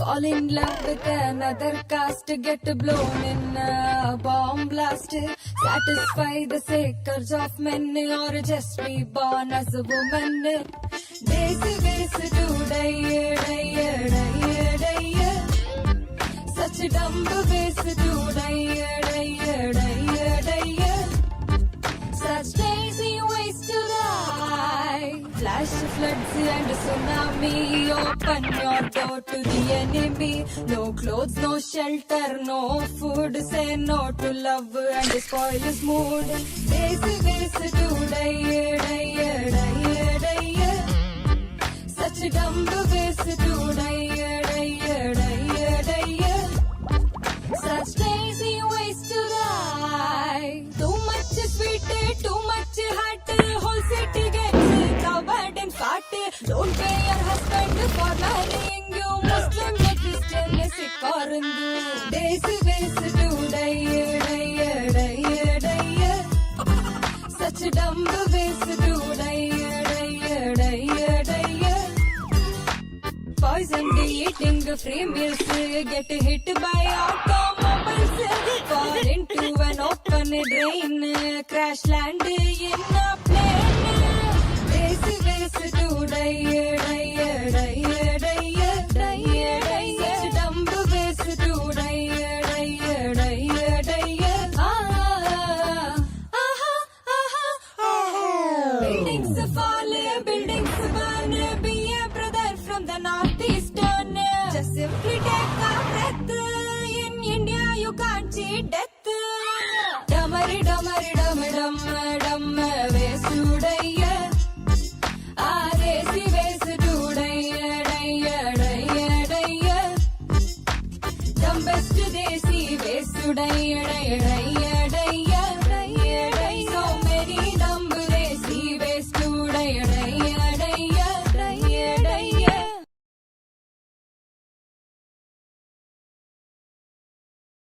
Fall in love with another caste, get blown in a bomb blast. Satisfy the seekers of men or just be born as a woman. Days to die. Such dumb ways to die. Such lazy ways to die. Flash floods and tsunami, open your door to the enemy. No clothes, no shelter, no food. Say no to love and spoil his mood. Days to die. Such dumb ways to die. Such lazy ways to die. Too much sweet, too much hot. Whole city gets covered in fat. Don't pay your husband for marrying you. Muslim, Christian, Sikh or Hindu. Days to die. Such dumb ways to die. Poison eating free meals, get hit by automobiles, fall into an open drain, crash land in a plane. Days to die. Such dumb ways to die. Buildings fall, buildings burn, be a brother from the northeastern. Just simply take a breath. In India you can't see death. Dummery ways to die. Racey ways to die. Dumbest desi ways to die.